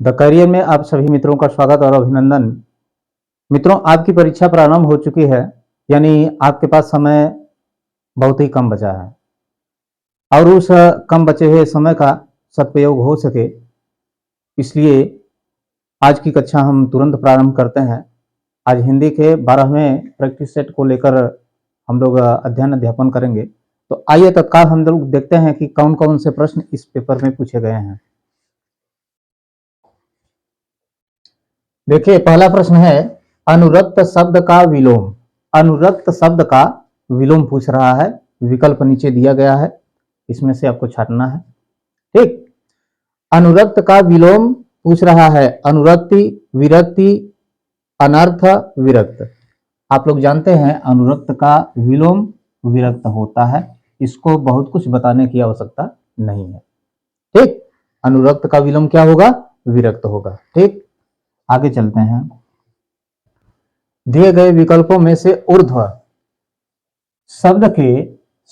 The career में आप सभी मित्रों का स्वागत और अभिनंदन। मित्रों, आपकी परीक्षा प्रारंभ हो चुकी है, यानी आपके पास समय बहुत ही कम बचा है और उस कम बचे हुए समय का सदुपयोग हो सके, इसलिए आज की कक्षा हम तुरंत प्रारंभ करते हैं। आज हिंदी के 12वें प्रैक्टिस सेट को लेकर हम लोग अध्ययन करेंगे। तो आइए तत्काल हम लोग देखते हैं कि कौन कौन से प्रश्न इस पेपर में पूछे गए हैं। देखिए, पहला प्रश्न है अनुरक्त शब्द का विलोम। अनुरक्त शब्द का विलोम पूछ रहा है। विकल्प नीचे दिया गया है, इसमें से आपको छांटना है। ठीक, अनुरक्त का विलोम पूछ रहा है। अनुरक्ति, विरक्ति, अनर्थ, विरक्त। आप लोग जानते हैं अनुरक्त का विलोम विरक्त होता है, इसको बहुत कुछ बताने की आवश्यकता नहीं है। ठीक, अनुरक्त का विलोम क्या होगा? विरक्त होगा। ठीक, आगे चलते हैं। दिए गए विकल्पों में से ऊर्ध्व शब्द के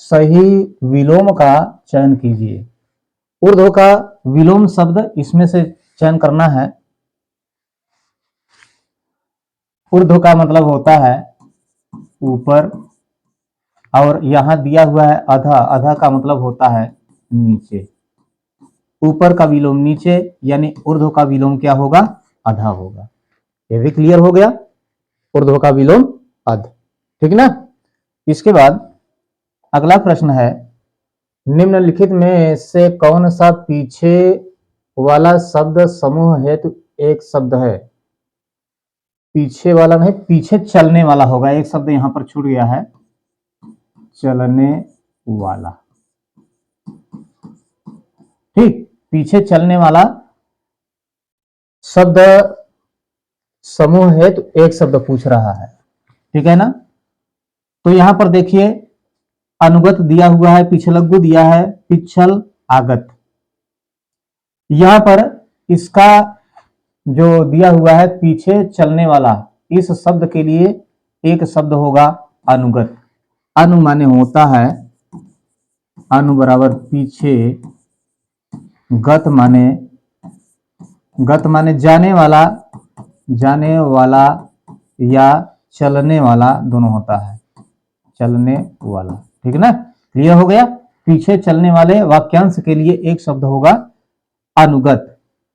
सही विलोम का चयन कीजिए। ऊर्ध्व का विलोम शब्द इसमें से चयन करना है। ऊर्ध्व का मतलब होता है ऊपर, और यहां दिया हुआ है अधा। अधा का मतलब होता है नीचे। ऊपर का विलोम नीचे, यानी ऊर्ध्व का विलोम क्या होगा? अधा होगा। ये भी क्लियर हो गया। ऊर्ध्व का विलोम अध, ठीक ना। इसके बाद अगला प्रश्न है, निम्नलिखित में से कौन सा पीछे वाला शब्द समूह हेतु एक शब्द है? पीछे वाला नहीं, पीछे चलने वाला होगा। एक शब्द यहां पर छूट गया है, चलने वाला। ठीक, पीछे चलने वाला शब्द समूह हेतु एक शब्द पूछ रहा है, ठीक है ना। तो यहां पर देखिए, अनुगत दिया हुआ है, पिछलग्गु दिया है, पिछल, आगत। यहां पर इसका जो दिया हुआ है पीछे चलने वाला, इस शब्द के लिए एक शब्द होगा अनुगत। अनु माने होता है, अनु बराबर पीछे, गत माने जाने वाला, जाने वाला या चलने वाला दोनों होता है, चलने वाला। ठीक ना, क्लियर हो गया। पीछे चलने वाले वाक्यांश के लिए एक शब्द होगा अनुगत।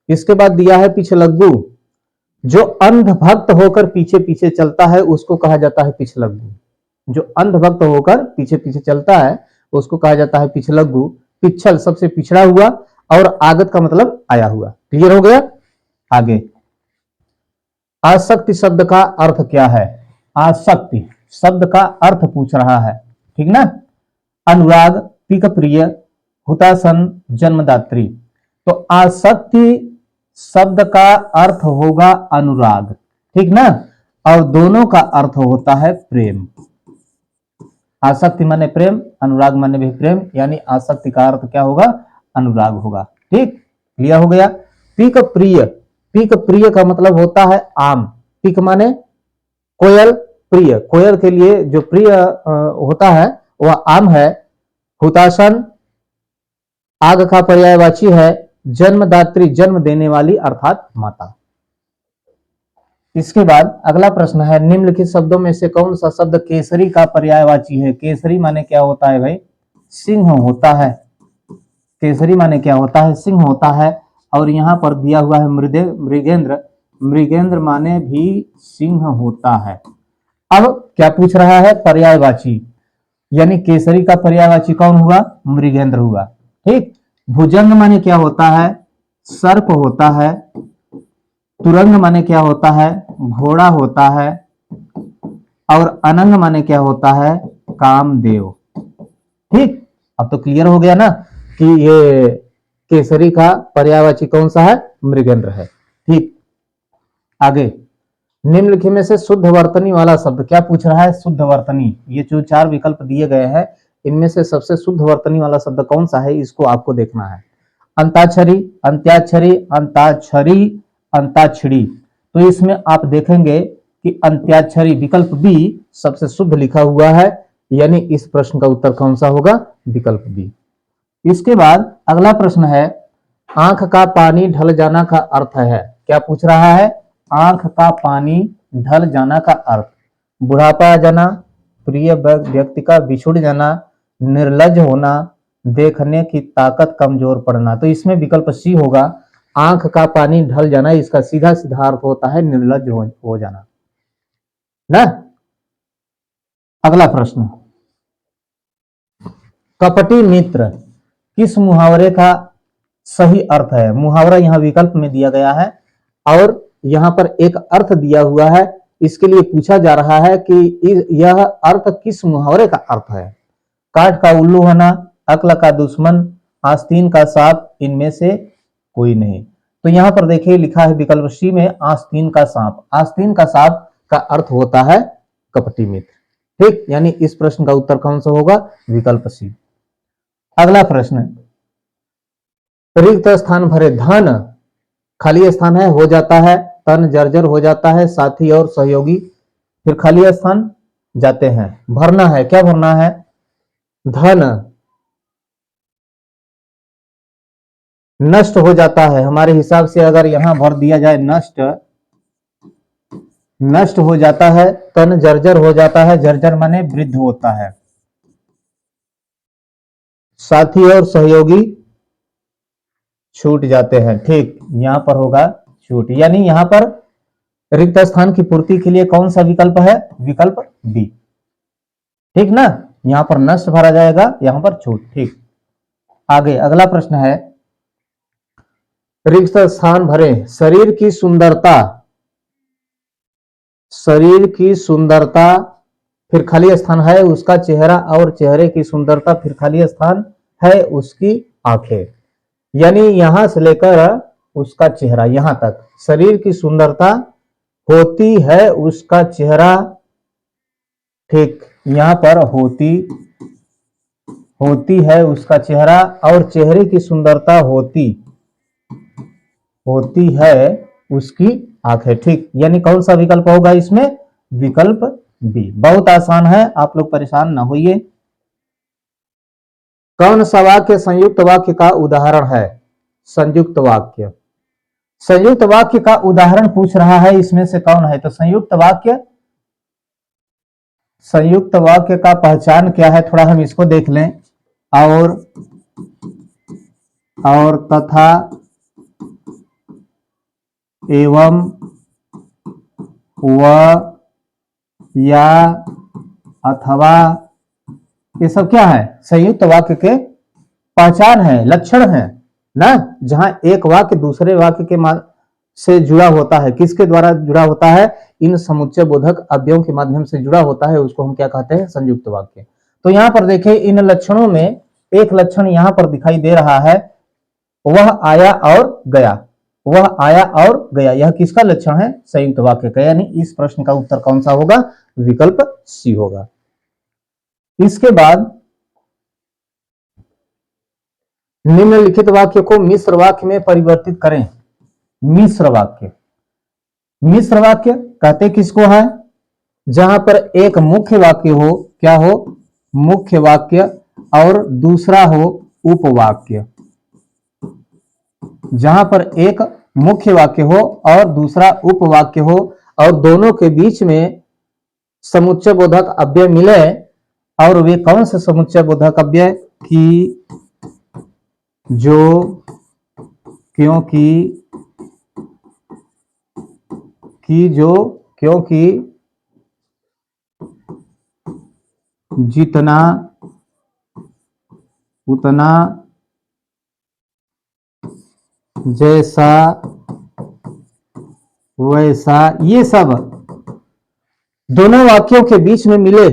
इसके बाद दिया है पिछलग्गु। जो अंधभक्त होकर पीछे पीछे चलता है उसको कहा जाता है पिछलग्गु। जो अंधभक्त होकर पीछे पीछे चलता है उसको कहा जाता है पिछलग्गु। पिछल सबसे पिछड़ा हुआ, और आगत का मतलब आया हुआ। क्लियर हो गया। आगे, आसक्ति शब्द का अर्थ क्या है? आसक्ति शब्द का अर्थ पूछ रहा है, ठीक ना। अनुराग, पिक प्रिय, हुतासन, जन्मदात्री। तो आसक्ति शब्द का अर्थ होगा अनुराग, ठीक ना, और दोनों का अर्थ होता है प्रेम। आसक्ति माने प्रेम, अनुराग माने भी प्रेम, यानी आसक्ति का अर्थ क्या होगा? अनुराग होगा। ठीक, क्लियर हो गया। पिक प्रिय, पिक प्रिय का मतलब होता है आम। पिक माने कोयल, प्रिय, कोयल के लिए जो प्रिय होता है वह आम है। हुतासन आग का पर्यायवाची है। जन्मदात्री जन्म देने वाली अर्थात माता। इसके बाद अगला प्रश्न है, निम्नलिखित शब्दों में से कौन सा शब्द केसरी का पर्यायवाची है? केसरी माने क्या होता है भाई? सिंह होता है। केसरी माने क्या होता है? सिंह होता है। और यहां पर दिया हुआ है मृगेंद्र। मृगेंद्र माने भी सिंह होता है। अब क्या पूछ रहा है? पर्यायवाची, यानी केसरी का पर्यायवाची कौन हुआ? मृगेंद्र हुआ। ठीक, भुजंग माने क्या होता है? सर्प होता है। तुरंग माने क्या होता है? घोड़ा होता है। और अनंग माने क्या होता है? कामदेव। ठीक, अब तो क्लियर हो गया ना कि ये केसरी का पर्यायवाची कौन सा है? मृगेंद्र है। ठीक, आगे, निम्नलिखित में से शुद्ध वर्तनी वाला शब्द क्या पूछ रहा है? शुद्ध वर्तनी। ये जो 4 विकल्प दिए गए हैं, इनमें से सबसे शुद्ध वर्तनी वाला शब्द कौन सा है, इसको आपको देखना है। अंताक्षरी, अंत्याक्षरी, अंताक्षरी, अंताक्षरी। तो इसमें आप देखेंगे कि अंत्याक्षरी विकल्प बी सबसे शुद्ध लिखा हुआ है, यानी इस प्रश्न का उत्तर कौन सा होगा? विकल्प बी। इसके बाद अगला प्रश्न है, आंख का पानी ढल जाना का अर्थ है, क्या पूछ रहा है? आंख का पानी ढल जाना का अर्थ, बुढ़ापा आ जाना, प्रिय व्यक्ति का बिछुड़ जाना, निर्लज होना, देखने की ताकत कमजोर पड़ना। तो इसमें विकल्प सी होगा, आंख का पानी ढल जाना। इसका सीधा सीधा अर्थ होता है निर्लज हो जाना ना। अगला प्रश्न, कपटी मित्र किस मुहावरे का सही अर्थ है? मुहावरा यहां विकल्प में दिया गया है और यहां पर एक अर्थ दिया हुआ है। इसके लिए पूछा जा रहा है कि यह अर्थ किस मुहावरे का अर्थ है? काठ का उल्लू होना, अक्ल का दुश्मन, आस्तीन का सांप, इनमें से कोई नहीं। तो यहां पर देखिए लिखा है विकल्प सी में आस्तीन का सांप। आस्तीन का सांप का अर्थ होता है कपटी मित्र। ठीक, यानी इस प्रश्न का उत्तर कौन सा होगा? विकल्प सी। अगला प्रश्न, रिक्त स्थान भरे। धन खाली स्थान है, हो जाता है, तन जर्जर हो जाता है, साथी और सहयोगी फिर खाली स्थान जाते हैं। भरना है, क्या भरना है? धन नष्ट हो जाता है, हमारे हिसाब से अगर यहां भर दिया जाए नष्ट, नष्ट हो जाता है। तन जर्जर हो जाता है, जर्जर माने वृद्ध होता है। साथी और सहयोगी छूट जाते हैं। ठीक, यहां पर होगा छूट, यानी यहां पर रिक्त स्थान की पूर्ति के लिए कौन सा विकल्प है? विकल्प बी। ठीक ना, यहां पर नष्ट भरा जाएगा, यहां पर छूट। ठीक, आगे अगला प्रश्न है, रिक्त स्थान भरे। शरीर की सुंदरता, शरीर की सुंदरता फिर खाली स्थान है उसका चेहरा, और चेहरे की सुंदरता फिर खाली स्थान है उसकी आंखें। यानी यहां से लेकर उसका चेहरा यहां तक शरीर की सुंदरता होती है उसका चेहरा। ठीक, यहां पर होती है उसका चेहरा और चेहरे की सुंदरता होती है उसकी आंखें। ठीक, यानी कौन सा विकल्प होगा इसमें? विकल्प बी। बहुत आसान है, आप लोग परेशान ना होइए। कौन सा वाक्य संयुक्त वाक्य का उदाहरण है? संयुक्त वाक्य, संयुक्त वाक्य का उदाहरण पूछ रहा है, इसमें से कौन है? तो संयुक्त वाक्य, संयुक्त वाक्य का पहचान क्या है, थोड़ा हम इसको देख लें। और तथा, एवं, व, या, अथवा, ये सब क्या है? संयुक्त वाक्य के पहचान है, लक्षण है ना। जहां एक वाक्य दूसरे वाक्य के से जुड़ा होता है, किसके द्वारा जुड़ा होता है? इन समुच्चय बोधक अवयवों के माध्यम से जुड़ा होता है, उसको हम क्या कहते हैं? संयुक्त वाक्य। तो यहां पर देखिए इन लक्षणों में एक लक्षण यहां पर दिखाई दे रहा है, वह आया और गया। वह आया और गया, यह किसका लक्षण है? संयुक्त वाक्य का। यानी इस प्रश्न का उत्तर कौन सा होगा? विकल्प सी होगा। इसके बाद निम्नलिखित वाक्य को मिश्र वाक्य में परिवर्तित करें। मिश्र वाक्य, मिश्र वाक्य कहते किसको है? जहां पर एक मुख्य वाक्य हो, क्या हो? मुख्य वाक्य, और दूसरा हो उपवाक्य। जहां पर एक मुख्य वाक्य हो और दूसरा उपवाक्य हो और दोनों के बीच में समुच्चय बोधक अव्यय मिले, और वे कौन से समुच्चय बोधक अव्यय? कि, जो, क्योंकि, कि, जो, क्योंकि, जितना, उतना, जैसा, वैसा, ये सब दोनों वाक्यों के बीच में मिले,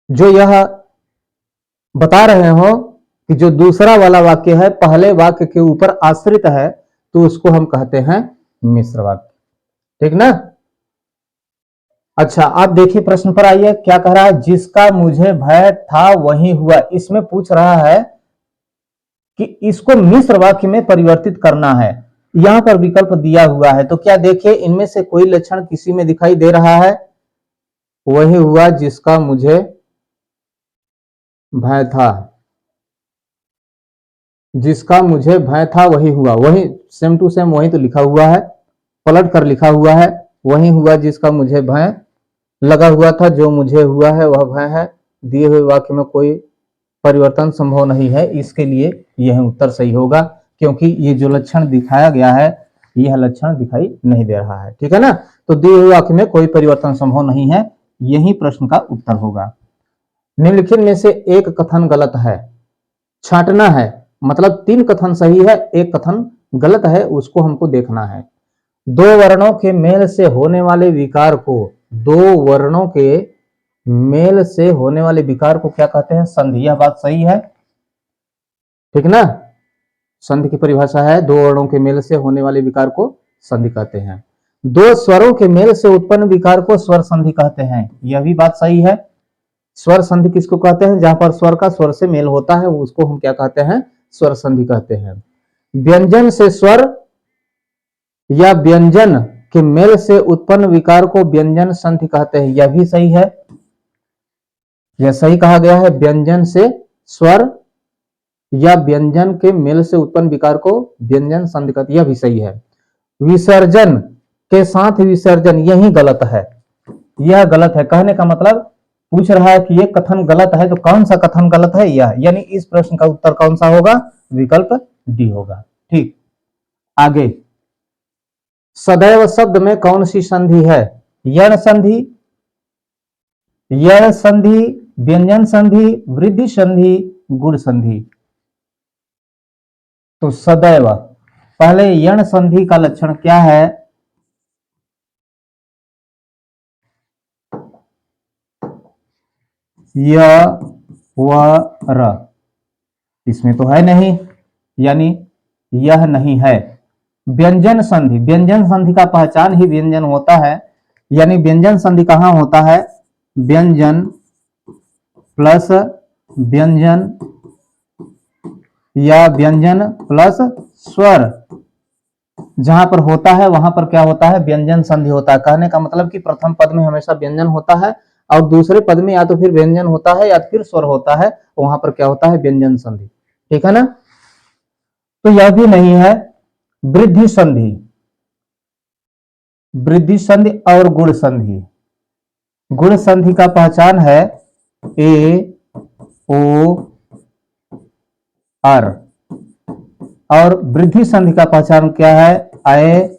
जो यह बता रहे हो कि जो दूसरा वाला वाक्य है पहले वाक्य के ऊपर आश्रित है, तो उसको हम कहते हैं मिश्र वाक्य। ठीक ना। अच्छा, आप देखिए प्रश्न पर आइए, क्या कह रहा है? जिसका मुझे भय था वही हुआ। इसमें पूछ रहा है कि इसको मिश्र वाक्य में परिवर्तित करना है। यहां पर विकल्प दिया हुआ है, तो क्या देखिए इनमें से कोई लक्षण किसी में दिखाई दे रहा है? वही हुआ जिसका मुझे भय था। जिसका मुझे भय था वही हुआ, वही सेम टू सेम वही तो लिखा हुआ है, पलट कर लिखा हुआ है, वही हुआ जिसका मुझे भय लगा हुआ था, जो मुझे हुआ है वह भय है। दिए हुए वाक्य में कोई परिवर्तन संभव नहीं है, इसके लिए यह उत्तर सही होगा, क्योंकि ये जो लक्षण दिखाया गया है यह लक्षण दिखाई नहीं दे रहा है। ठीक है ना, तो दिए हुए वाक्य में कोई परिवर्तन संभव नहीं है, यही प्रश्न का उत्तर होगा। निम्नलिखित में से एक कथन गलत है, छांटना है, मतलब 3 कथन सही है, एक कथन गलत है, उसको हमको देखना है। दो वर्णों के मेल से होने वाले विकार को, दो वर्णों के मेल से होने वाले विकार को क्या कहते हैं? संधि। यह बात सही है, ठीक ना। संधि की परिभाषा है, दो वर्णों के मेल से होने वाले विकार को संधि कहते हैं। दो स्वरों के मेल से उत्पन्न विकार को स्वर संधि कहते हैं, यह भी बात सही है। स्वर संधि किसको कहते हैं? जहां पर स्वर का स्वर से मेल होता है उसको हम क्या कहते हैं? स्वर संधि कहते हैं। व्यंजन से स्वर या व्यंजन के मेल से उत्पन्न विकार को व्यंजन संधि कहते हैं, यह भी सही है, यह सही कहा गया है। व्यंजन से स्वर या व्यंजन के मेल से उत्पन्न विकार को व्यंजन संधि कहते हैं, यह भी सही है। विसर्जन के साथ विसर्जन, यही गलत है, यह गलत है। कहने का मतलब पूछ रहा है कि ये कथन गलत है, तो कौन सा कथन गलत है? यह, यानी इस प्रश्न का उत्तर कौन सा होगा? विकल्प डी होगा। ठीक, आगे। सदैव शब्द में कौन सी संधि है? यण संधि, यण संधि, व्यंजन संधि, वृद्धि संधि, गुण संधि। तो सदैव, पहले यण संधि का लक्षण क्या है? य व र, इसमें तो है नहीं, यानी यह नहीं है। व्यंजन संधि, व्यंजन संधि का पहचान ही व्यंजन होता है, यानी व्यंजन संधि कहां होता है? व्यंजन प्लस व्यंजन या व्यंजन प्लस स्वर जहां पर होता है वहां पर क्या होता है? व्यंजन संधि होता है। कहने का मतलब कि प्रथम पद में हमेशा व्यंजन होता है और दूसरे पद में या तो फिर व्यंजन होता है या फिर स्वर होता है, वहां पर क्या होता है? व्यंजन संधि। ठीक है ना, तो यह भी नहीं है। वृद्धि संधि, वृद्धि संधि और गुण संधि। गुण संधि का पहचान है ए ओ आर, और वृद्धि संधि का पहचान क्या है? ए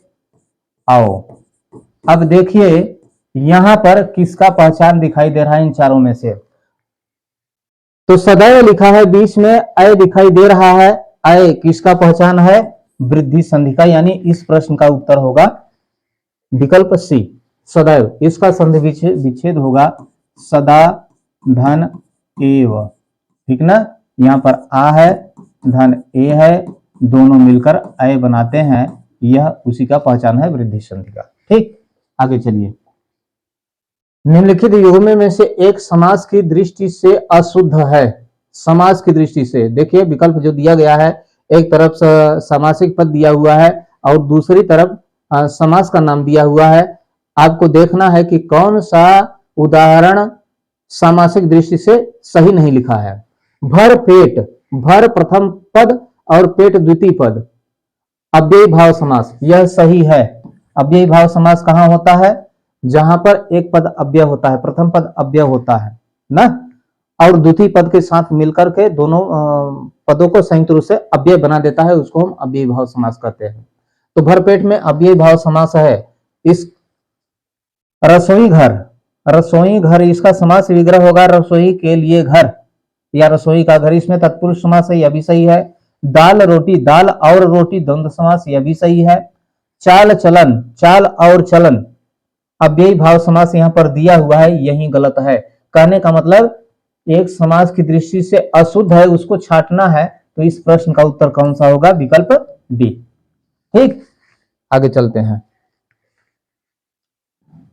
आओ। अब देखिए यहां पर किसका पहचान दिखाई दे रहा है इन चारों में से? तो सदैव लिखा है, बीच में ए दिखाई दे रहा है, ए किसका पहचान है? वृद्धि संधि का, यानी इस प्रश्न का उत्तर होगा विकल्प सी, सदैव। इसका संधि विच्छेद होगा सदा धन एव, ठीक ना। यहां पर आ है, धन ए है, दोनों मिलकर अय बनाते हैं, यह उसी का पहचान है वृद्धि संधि का। ठीक, आगे चलिए। निम्नलिखित युग्म में से एक समास की दृष्टि से अशुद्ध है। समास की दृष्टि से देखिए विकल्प जो दिया गया है, एक तरफ सामासिक पद दिया हुआ है और दूसरी तरफ समास का नाम दिया हुआ है। आपको देखना है कि कौन सा उदाहरण सामासिक दृष्टि से सही नहीं लिखा है। भर पेट, भर प्रथम पद और पेट द्वितीय पद, अव्ययी भाव समास, यह सही है। अव्ययी भाव समास कहां होता है? जहां पर एक पद अव्यय होता है, प्रथम पद अव्यय होता है ना, और द्वितीय पद के साथ मिलकर के दोनों पदों को संयुक्त रूप से अव्यय बना देता है, उसको हम अव्ययी भाव समास कहते हैं। तो भरपेट में अव्ययी भाव समास है। इस रसोई घर, रसोई घर, इसका समास विग्रह होगा रसोई के लिए घर या रसोई का घर, इसमें तत्पुरुष समास है, यह भी सही है। दाल रोटी, दाल और रोटी द्वंद्व समास, यह भी सही है। चाल चलन, चाल और चलन, अव्ययी भाव समास यहां पर दिया हुआ है, यही गलत है। कहने का मतलब एक समास की दृष्टि से अशुद्ध है, उसको छांटना है, तो इस प्रश्न का उत्तर कौन सा होगा? विकल्प डी। ठीक, आगे चलते हैं।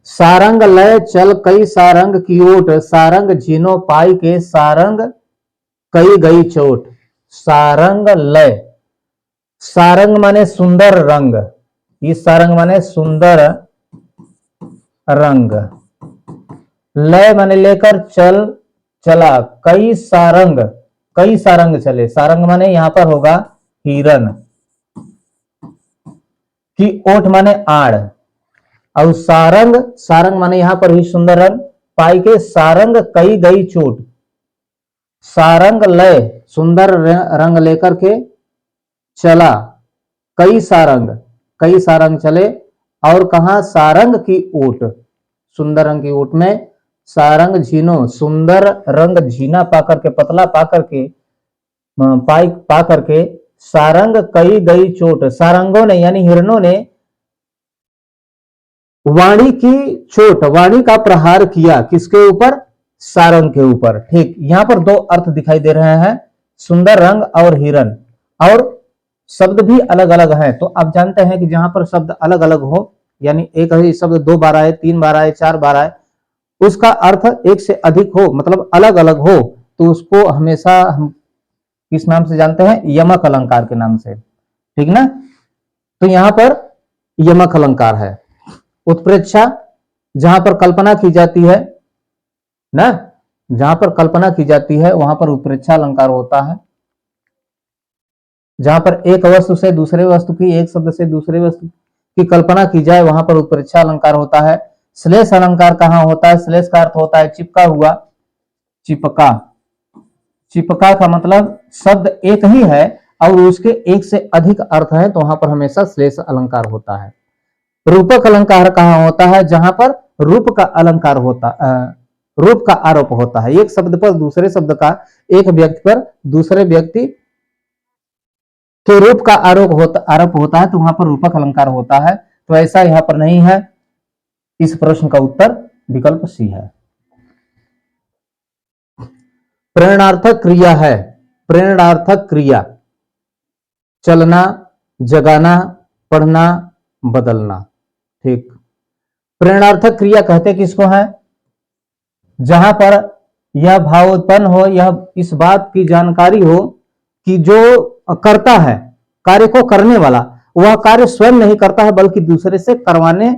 सारंग लय चल कई सारंग की ओट, सारंग जिनो पाई के सारंग कई गई चोट। सारंग लय, सारंग माने सुंदर रंग, इस सारंग माने सुंदर रंग, लय माने लेकर, चल चला, कई सारंग, कई सारंग चले, सारंग माने यहां पर होगा हिरन, की ओठ माने आड़, और सारंग, सारंग माने यहां पर भी सुंदर रंग, पाई के सारंग कई गई चोट, सारंग लय सुंदर रंग लेकर के चला, कई सारंग, कई सारंग चले, और कहा सारंग की ओट, सुंदर रंग की ओट में सारंग झीनो, सुंदर रंग झीना पाकर के, पतला पाकर के, पाई पाकर के सारंग कई गई चोट, सारंगों ने यानी हिरणों ने वाणी की चोट, वाणी का प्रहार किया, किसके ऊपर, सारंग के ऊपर। ठीक, यहां पर दो अर्थ दिखाई दे रहे हैं, सुंदर रंग और हिरन, और शब्द भी अलग अलग हैं। तो आप जानते हैं कि जहां पर शब्द अलग अलग हो, यानी एक ही शब्द 2 बार आए, 3 बार आए, 4 बार आए, उसका अर्थ एक से अधिक हो, मतलब अलग अलग हो, तो उसको हमेशा हम किस नाम से जानते हैं, यमक अलंकार के नाम से। ठीक ना, तो यहां पर यमक अलंकार है। उत्प्रेक्षा, जहां पर कल्पना की जाती है ना, जहां पर कल्पना की जाती है वहां पर उत्प्रेक्षा अलंकार होता है। जहां पर एक वस्तु से दूसरे वस्तु की, एक शब्द से दूसरे वस्तु की कल्पना की जाए वहां पर उत्प्रेक्षा अलंकार होता है। श्लेष अलंकार कहां होता है, श्लेष का अर्थ होता है चिपका हुआ, चिपका, चिपका का मतलब शब्द एक ही है और उसके एक से अधिक अर्थ है, तो वहां पर हमेशा श्लेष अलंकार होता है। रूपक अलंकार कहां होता है, जहां पर रूप का अलंकार होता, रूप का आरोप होता है, एक शब्द पर दूसरे शब्द का, एक व्यक्ति पर दूसरे व्यक्ति के रूप का आरोप होता है, तो वहां पर रूपक अलंकार होता है। तो ऐसा यहां पर नहीं है। इस प्रश्न का उत्तर विकल्प सी है। प्रेरणार्थक क्रिया है, प्रेरणार्थक क्रिया, चलना, जगाना, पढ़ना, बदलना। ठीक, प्रेरणार्थक क्रिया कहते किसको है, जहां पर यह भाव उत्पन्न हो, यह इस बात की जानकारी हो कि जो करता है, कार्य को करने वाला, वह कार्य स्वयं नहीं करता है बल्कि दूसरे से करवाने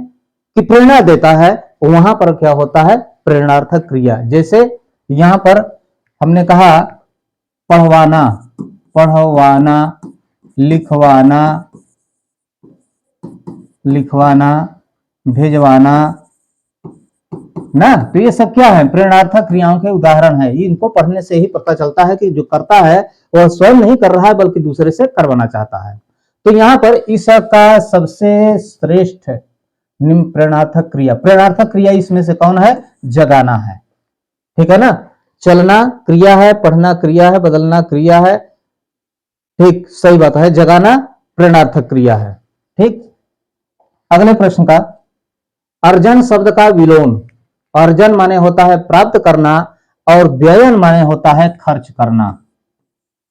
की प्रेरणा देता है, वहां पर क्या होता है, प्रेरणार्थक क्रिया। जैसे यहां पर हमने कहा पढ़वाना, पढ़वाना, लिखवाना, लिखवाना, भेजवाना ना, तो ये सब क्या है, प्रेरणार्थक क्रियाओं के उदाहरण है। इनको पढ़ने से ही पता चलता है कि जो करता है वह स्वयं नहीं कर रहा है बल्कि दूसरे से करवाना चाहता है। तो यहां पर इसका सबसे श्रेष्ठ निम्न प्रेरणार्थक क्रिया, प्रेरणार्थक क्रिया इसमें से कौन है, जगाना है। ठीक है ना, चलना क्रिया है, पढ़ना क्रिया है, बदलना क्रिया है। ठीक, सही बात है, जगाना प्रेरणार्थक क्रिया है। ठीक, अगले प्रश्न का, अर्जन शब्द का विलोम, अर्जन माने होता है प्राप्त करना और व्ययन माने होता है खर्च करना।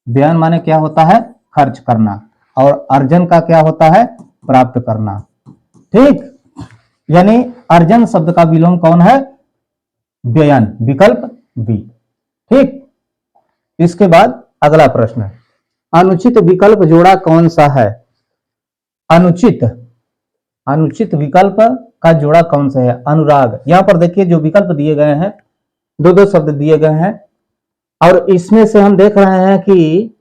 व्ययन माने क्या होता है, खर्च करना, और अर्जन का क्या होता है, प्राप्त करना। ठीक, यानी अर्जन शब्द का विलोम कौन है, व्ययन, विकल्प बी। ठीक, इसके बाद अगला प्रश्न, अनुचित विकल्प जोड़ा कौन सा है, अनुचित, अनुचित विकल्प का जोड़ा कौन सा है, अनुराग। यहां पर देखिए जो विकल्प दिए गए हैं, दो दो शब्द दिए गए हैं, और इसमें से हम देख रहे हैं कि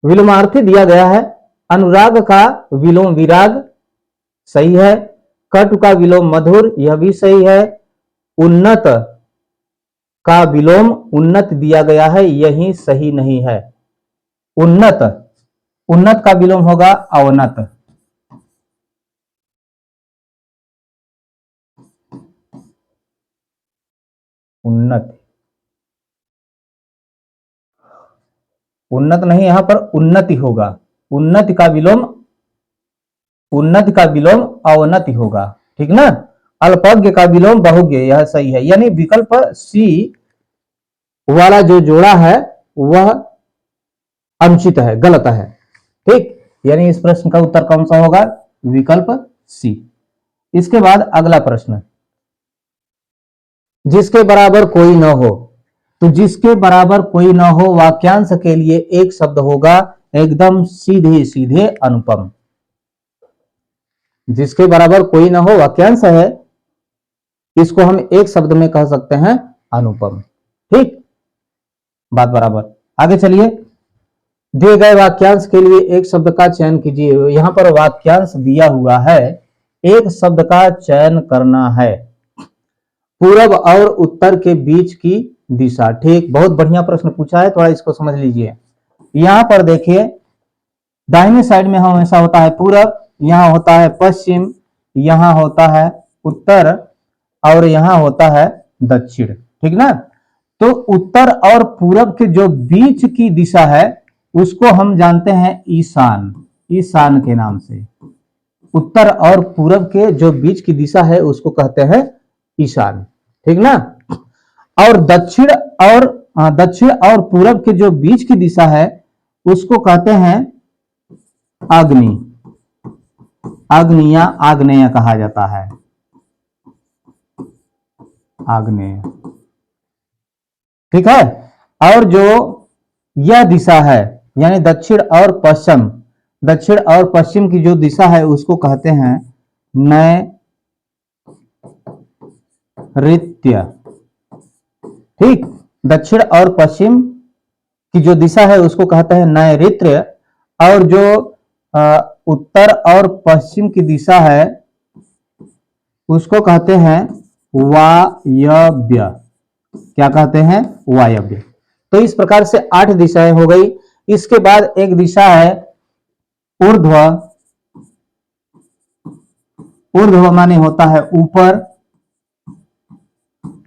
विलोमार्थी दिया गया है। अनुराग का विलोम विराग, सही है। कटु का विलोम मधुर, यह भी सही है। उन्नत का विलोम उन्नत दिया गया है, यही सही नहीं है। उन्नत, उन्नत का विलोम होगा अवनत। उन्नत, उन्नत नहीं, यहां पर उन्नति होगा। उन्नति का विलोम, उन्नति का विलोम अवनति होगा। ठीक ना, अल्पज्ञ का विलोम बहुज्ञ, यह सही है। यानी विकल्प सी वाला जो जोड़ा है वह अनुचित है, गलत है। ठीक, यानी इस प्रश्न का उत्तर कौन सा होगा, विकल्प सी। इसके बाद अगला प्रश्न, जिसके बराबर कोई न हो, तो जिसके बराबर कोई न हो वाक्यांश के लिए एक शब्द होगा एकदम सीधे सीधे अनुपम। जिसके बराबर कोई न हो वाक्यांश है, इसको हम एक शब्द में कह सकते हैं अनुपम। ठीक, बात बराबर। आगे चलिए, दिए गए वाक्यांश के लिए एक शब्द का चयन कीजिए। यहां पर वाक्यांश दिया हुआ है, एक शब्द का चयन करना है। पूरब और उत्तर के बीच की दिशा, ठीक, बहुत बढ़िया प्रश्न पूछा है, थोड़ा इसको समझ लीजिए। यहां पर देखिए, दाहिने साइड में हमेशा होता है पूरब, यहां होता है पश्चिम, यहां होता है उत्तर और यहां होता है दक्षिण, ठीक ना। तो उत्तर और पूरब के जो बीच की दिशा है उसको हम जानते हैं ईशान, ईशान के नाम से। उत्तर और पूरब के जो बीच की दिशा है उसको कहते हैं ईशान, ठीक ना। और दक्षिण और पूरब के जो बीच की दिशा है उसको कहते हैं आग्नि, आग्नेय, आग्नेय कहा जाता है, आग्नेय, ठीक है। और जो यह दिशा है यानी दक्षिण और पश्चिम, दक्षिण और पश्चिम की जो दिशा है उसको कहते हैं नैऋत्य, ठीक। दक्षिण और पश्चिम की जो दिशा है उसको कहते हैं नैऋत्य, और जो उत्तर और पश्चिम की दिशा है उसको कहते हैं वायव्य। क्या कहते हैं? वायव्य। तो इस प्रकार से 8 दिशाएं हो गई। इसके बाद एक दिशा है ऊर्ध्व, ऊर्ध्व माने होता है ऊपर,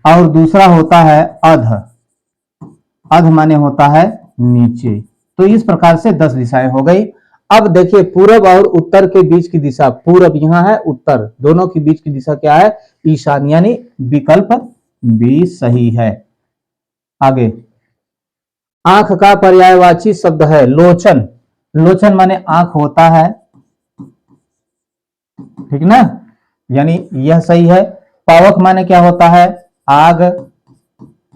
और दूसरा होता है अध, अध माने होता है नीचे। तो इस प्रकार से 10 दिशाएं हो गई। अब देखिए पूरब और उत्तर के बीच की दिशा, पूरब यहां है, उत्तर, दोनों के बीच की दिशा क्या है? ईशान, यानी विकल्प बी सही है। आगे, आंख का पर्यायवाची शब्द है लोचन। लोचन माने आंख होता है, ठीक ना, यानी यह सही है। पावक माने क्या होता है? आग,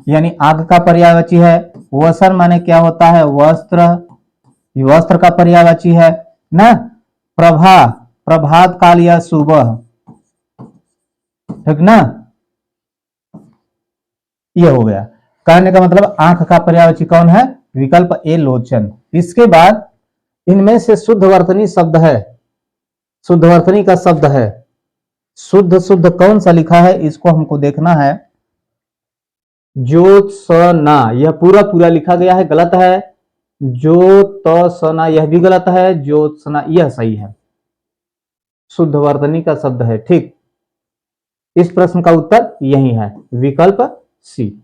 यानी आग का पर्यायवाची है। वसन माने क्या होता है? वस्त्र, वस्त्र का पर्यायवाची है ना। प्रभा, प्रभात काल या सुबह, ठीक ना, ये हो गया। कहने का मतलब आंख का पर्यायवाची कौन है? विकल्प ए लोचन। इसके बाद इनमें से शुद्धवर्तनी शब्द है, शुद्धवर्तनी का शब्द है, शुद्ध शुद्ध कौन सा लिखा है इसको हमको देखना है। ज्योत्सना, यह पूरा पूरा लिखा गया है, गलत है। ज्योत्सना, यह भी गलत है। ज्योत्सना, यह सही है, शुद्धवर्तनी का शब्द है, ठीक। इस प्रश्न का उत्तर यही है, विकल्प सी।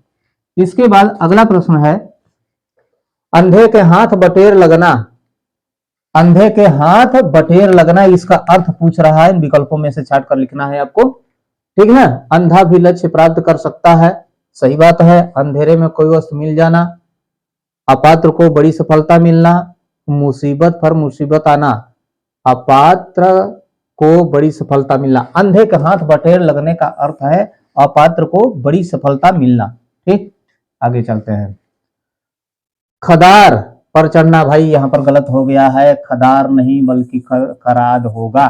इसके बाद अगला प्रश्न है, अंधे के हाथ बटेर लगना। अंधे के हाथ बटेर लगना, इसका अर्थ पूछ रहा है। इन विकल्पों में से छाट कर लिखना है आपको, ठीक ना। अंधा भी लक्ष्य प्राप्त कर सकता है, सही बात है। अंधेरे में कोई वस्तु मिल जाना, अपात्र को बड़ी सफलता मिलना, मुसीबत पर मुसीबत आना, अपात्र को बड़ी सफलता मिलना। अंधे के हाथ बटेर लगने का अर्थ है अपात्र को बड़ी सफलता मिलना, ठीक। आगे चलते हैं। खदार पर चढ़ना, भाई यहां पर गलत हो गया है, खदार नहीं बल्कि खराद होगा,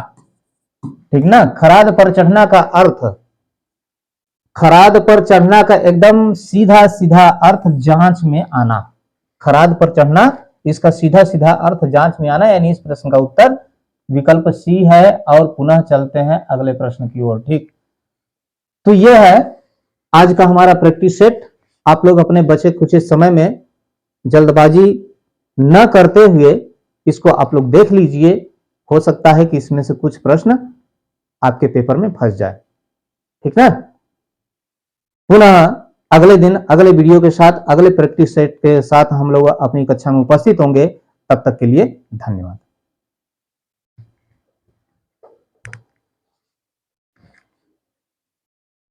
ठीक ना। खराद पर चढ़ना का अर्थ, खराद पर चढ़ना का एकदम सीधा सीधा अर्थ जांच में आना। खराद पर चढ़ना, इसका सीधा सीधा अर्थ जांच में आना, यानी इस प्रश्न का उत्तर विकल्प सी है। और पुनः चलते हैं अगले प्रश्न की ओर, ठीक। तो यह है आज का हमारा प्रैक्टिस सेट। आप लोग अपने बचे खुचे समय में जल्दबाजी न करते हुए इसको आप लोग देख लीजिए, हो सकता है कि इसमें से कुछ प्रश्न आपके पेपर में फंस जाए, ठीक ना। पुनः अगले दिन अगले वीडियो के साथ, अगले प्रैक्टिस सेट के साथ हम लोग अपनी कक्षा में उपस्थित होंगे। तब तक के लिए धन्यवाद।